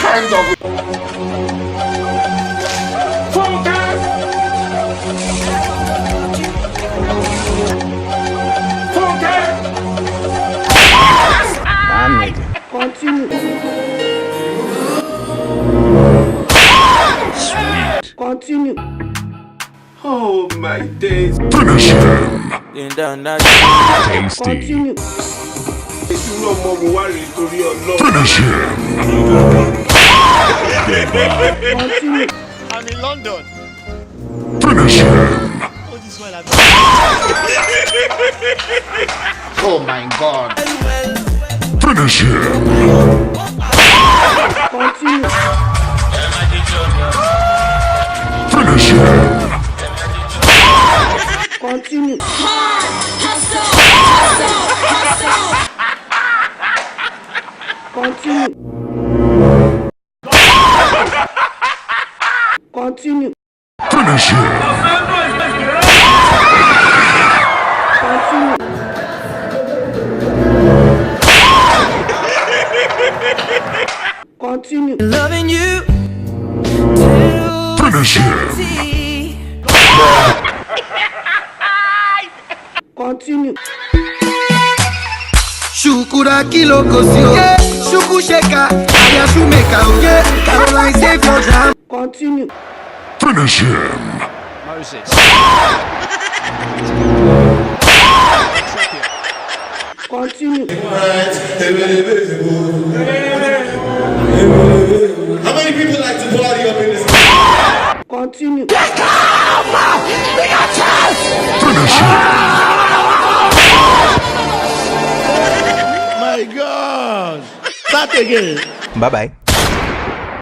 kind of focus. Focus. Continue. Sweet. Continue. Oh my days. Finish him. Tasty. Continue. Ìṣúná ọmọ mo wá rèé torí Ọlọ́run. Finish him. Goodbye. Continue. I'm in London. Finish him. Oh, this one I'm Oh my God. Finish him. Continue. Finish him. Continue. Continue. Continue. Finish him. Continue. Continue. Loving you Finish him. Continue. Shukura kiloko sio Shuku sheka Aya shumeka oye Caroline save your jam. Continue. Finish him. Moses. Continue. How many people like to party up in this? Continue. Finish him. My God. Start again. Bye bye.